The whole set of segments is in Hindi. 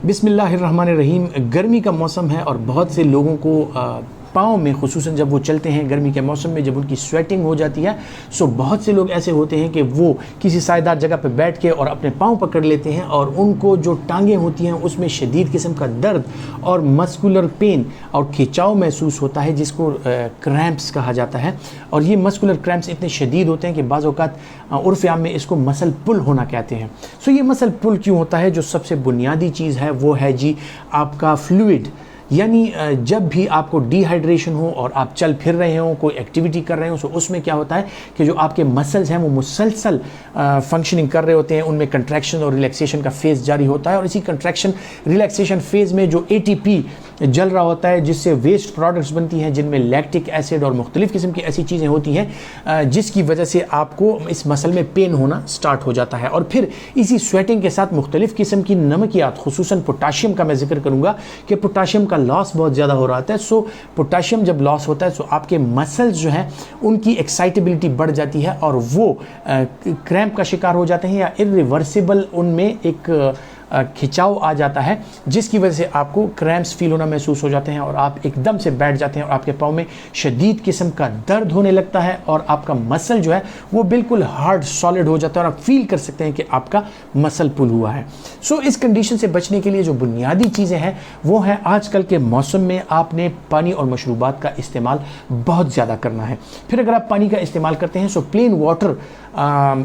बिस्मिल्लाहिर्रहमानिर्रहीम। गर्मी का मौसम है और बहुत से लोगों को पाँव में खुसूसन जब वो चलते हैं गर्मी के मौसम में, जब उनकी स्वेटिंग हो जाती है, सो बहुत से लोग ऐसे होते हैं कि वो किसी सायेदार जगह पर बैठ के और अपने पाँव पकड़ लेते हैं और उनको जो टांगें होती हैं उसमें शदीद किस्म का दर्द और मस्कुलर पेन और खिंचाव महसूस होता है, जिसको क्रैम्प्स कहा जाता है। और ये मस्कुलर क्रैम्प्स इतने शदीद होते हैं कि बाज़ औक़ात उर्फ़ आम में इसको मसल पुल होना कहते हैं। सो ये मसल पुल क्यों होता है? जो सबसे बुनियादी चीज़ है वो है जी आपका फ्लूइड, यानी जब भी आपको डिहाइड्रेशन हो और आप चल फिर रहे हो, कोई एक्टिविटी कर रहे हो, तो उसमें क्या होता है कि जो आपके मसल्स हैं वो मुसलसल फंक्शनिंग कर रहे होते हैं, उनमें कंट्रैक्शन और रिलैक्सेशन का फेज़ जारी होता है। और इसी कंट्रैक्शन रिलैक्सेशन फेज़ में जो एटीपी जल रहा होता है, जिससे वेस्ट प्रोडक्ट्स बनती हैं, जिनमें लैक्टिक एसिड और मुख्तलिफ़ किस्म की ऐसी चीज़ें होती हैं जिसकी वजह से आपको इस मसल में पेन होना स्टार्ट हो जाता है। और फिर इसी स्वेटिंग के साथ मुख्तलिफ़ किस्म की नमकियात, खुसूसन पोटाशियम का मैं जिक्र करूँगा कि पोटाशियम का लॉस बहुत ज़्यादा हो रहा है। सो पोटाशियम जब लॉस होता है तो आपके मसल्स जो हैं उनकी एक्साइटेबिलिटी बढ़ जाती है और वो क्रैम्प का शिकार हो जाते हैं या इरिवर्सिबल उनमें एक खिंचाव आ जाता है, जिसकी वजह से आपको क्रैम्प्स फील होना महसूस हो जाते हैं और आप एकदम से बैठ जाते हैं और आपके पाँव में शदीद किस्म का दर्द होने लगता है और आपका मसल जो है वो बिल्कुल हार्ड सॉलिड हो जाता है और आप फील कर सकते हैं कि आपका मसल पुल हुआ है। सो इस कंडीशन से बचने के लिए जो बुनियादी चीज़ें हैं वो है आजकल के मौसम में आपने पानी और मशरूबात का इस्तेमाल बहुत ज़्यादा करना है। फिर अगर आप पानी का इस्तेमाल करते हैं सो प्लेन वाटर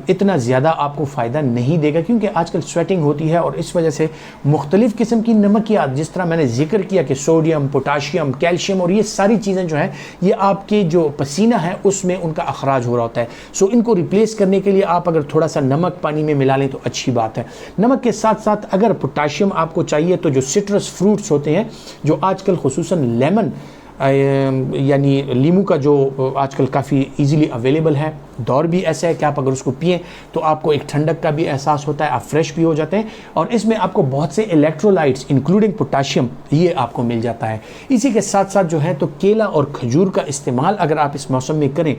इतना ज़्यादा आपको फ़ायदा नहीं देगा, क्योंकि आजकल स्वेटिंग होती है और इस वजह से मुख्तलिफ़ किस्म की नमकियात, जिस तरह मैंने जिक्र किया कि सोडियम, पोटाशियम, कैल्शियम और ये सारी चीज़ें जो हैं ये आपके जो पसीना है उसमें उनका अखराज हो रहा होता है। सो इनको रिप्लेस करने के लिए आप अगर थोड़ा सा नमक पानी में मिला लें तो अच्छी बात है। नमक के साथ साथ अगर पोटाशियम आपको चाहिए तो जो सिट्रस फ्रूट्स होते हैं, जो आजकल खुसूसन लेमन यानी लीमू का जो आजकल काफ़ी इजीली अवेलेबल है, दौर भी ऐसा है कि आप अगर उसको पिएं तो आपको एक ठंडक का भी एहसास होता है, आप फ्रेश भी हो जाते हैं और इसमें आपको बहुत से इलेक्ट्रोलाइट्स इंक्लूडिंग पोटाशियम ये आपको मिल जाता है। इसी के साथ साथ जो है तो केला और खजूर का इस्तेमाल अगर आप इस मौसम में करें,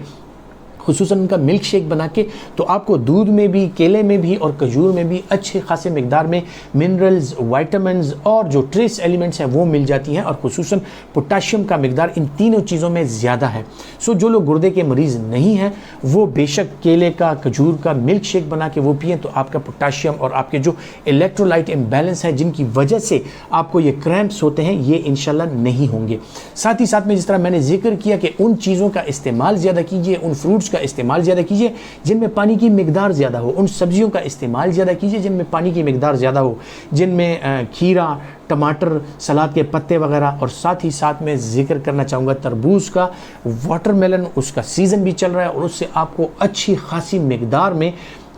खुसूसन उनका मिल्क शेक बना के, तो आपको दूध में भी, केले में भी और खजूर में भी अच्छे खासे मिकदार में मिनरल्स, वाइटामिन्स और जो ट्रेस एलिमेंट्स हैं वो मिल जाती हैं और खुसूसन पोटाशियम का मिकदार इन तीनों चीज़ों में ज़्यादा है। सो जो लोग गुर्दे के मरीज़ नहीं हैं वो बेशक केले का, खजूर का मिल्क शेक बना के वो पिएँ, तो आपका पोटाशियम और आपके जो इलेक्ट्रोलाइट इम्बैलेंस है जिनकी वजह से आपको ये क्रैम्प्स होते हैं ये इंशाल्लाह नहीं होंगे। साथ ही साथ में जिस तरह मैंने जिक्र किया कि उन चीज़ों का इस्तेमाल ज़्यादा कीजिए, उन फ्रूट्स इस्तेमाल ज़्यादा कीजिए जिनमें पानी की मिकदार ज़्यादा हो, उन सब्जियों का इस्तेमाल ज़्यादा कीजिए जिनमें पानी की मिकदार ज़्यादा हो, जिनमें खीरा, टमाटर, सलाद के पत्ते वगैरह। और साथ ही साथ मैं जिक्र करना चाहूँगा तरबूज का, वाटरमेलन, उसका सीज़न भी चल रहा है और उससे आपको अच्छी खासी मिकदार में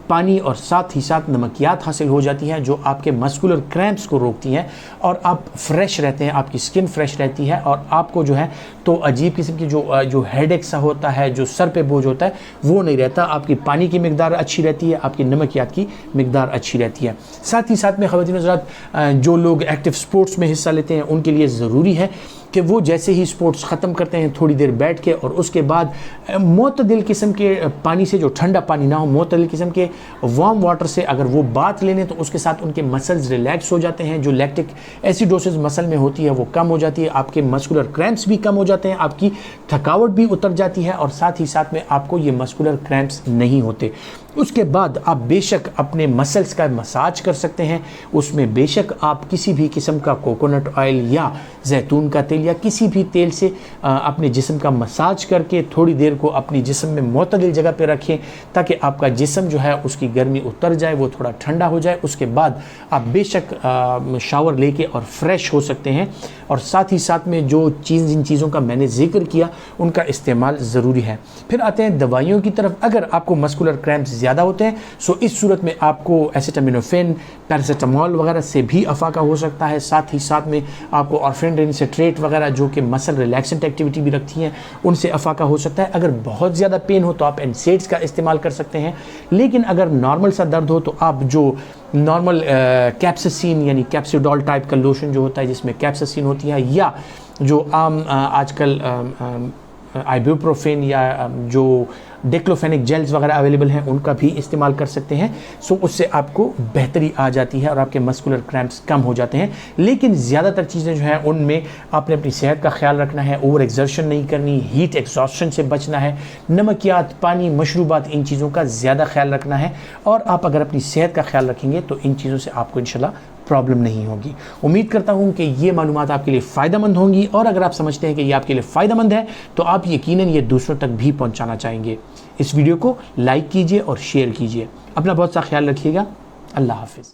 पानी और साथ ही साथ नमकियात हासिल हो जाती हैं जो आपके मस्कुलर क्रैम्प्स को रोकती हैं और आप फ्रेश रहते हैं, आपकी स्किन फ्रेश रहती है और आपको जो है तो अजीब किस्म की जो हेडेक सा होता है, जो सर पे बोझ होता है वो नहीं रहता। आपकी पानी की मिकदार अच्छी रहती है, आपकी नमकियात की मिकदार अच्छी रहती है। साथ ही साथ में ख़वातीन हज़रात, जो लोग एक्टिव स्पोर्ट्स में हिस्सा लेते हैं उनके लिए ज़रूरी है कि वो जैसे ही स्पोर्ट्स ख़त्म करते हैं थोड़ी देर बैठ के और उसके बाद मोतदिल किस्म के पानी से, जो ठंडा पानी ना हो, मोतदिल किस्म के वार्म वाटर से अगर वो बात ले लें तो उसके साथ उनके मसल्स रिलैक्स हो जाते हैं, जो लैक्टिक एसिडोसिस मसल में होती है वो कम हो जाती है, आपके मस्कुलर क्रैम्प्स भी कम हो जाते हैं, आपकी थकावट भी उतर जाती है और साथ ही साथ में आपको ये मस्कुलर क्रैम्प्स नहीं होते। उसके बाद आप बेशक अपने मसल्स का मसाज कर सकते हैं, उसमें बेशक आप किसी भी किस्म का कोकोनट ऑयल या जैतून का तेल या किसी भी तेल से अपने जिस्म का मसाज करके थोड़ी देर को अपनी जिस्म में मोतदिल जगह पे रखें ताकि आपका जिस्म जो है उसकी गर्मी उतर जाए, वो थोड़ा ठंडा हो जाए। उसके बाद आप बेशक शावर लेके और फ्रेश हो सकते हैं और साथ ही साथ में जो जिन चीज़ों का मैंने जिक्र किया उनका इस्तेमाल ज़रूरी है। फिर आते हैं दवाइयों की तरफ। अगर आपको मस्कुलर क्रैम्प्स ज़्यादा होते हैं सो इस सूरत में आपको एसिटामिनोफेन, पैरासीटामोल वगैरह से भी अफाका हो सकता है। साथ ही साथ में आपको ऑर्फेनड्रिन सिट्रेट वगैरह जो कि मसल रिलैक्सेंट एक्टिविटी भी रखती हैं उनसे अफाका हो सकता है। अगर बहुत ज़्यादा पेन हो तो आप एनसेड्स का इस्तेमाल कर सकते हैं, लेकिन अगर नॉर्मल सा दर्द हो तो आप जो नॉर्मल कैप्साइसिन यानी कैप्सिडॉल टाइप का लोशन जो होता है जिसमें कैप्साइसिन होती है, या जो आम आजकल आइबुप्रोफेन या जो डिक्लोफेनिक जेल्स वगैरह अवेलेबल हैं, उनका भी इस्तेमाल कर सकते हैं। सो उससे आपको बेहतरी आ जाती है और आपके मस्कुलर क्रैम्प्स कम हो जाते हैं। लेकिन ज़्यादातर चीज़ें जो हैं उनमें आपने अपनी सेहत का ख्याल रखना है, ओवर एक्सर्शन नहीं करनी, हीट एग्जॉस्शन से बचना है, नमकियात, पानी, मशरूबात, इन चीज़ों का ज़्यादा ख्याल रखना है। और आप अगर अपनी सेहत का ख्याल रखेंगे तो इन चीज़ों से आपको इंशाल्लाह प्रॉब्लम नहीं होगी। उम्मीद करता हूं कि ये मालूमात आपके लिए फ़ायदेमंद होंगी, और अगर आप समझते हैं कि ये आपके लिए फ़ायदेमंद है तो आप यकीनन ये दूसरों तक भी पहुंचाना चाहेंगे। इस वीडियो को लाइक कीजिए और शेयर कीजिए। अपना बहुत सा ख्याल रखिएगा। अल्लाह हाफिज़।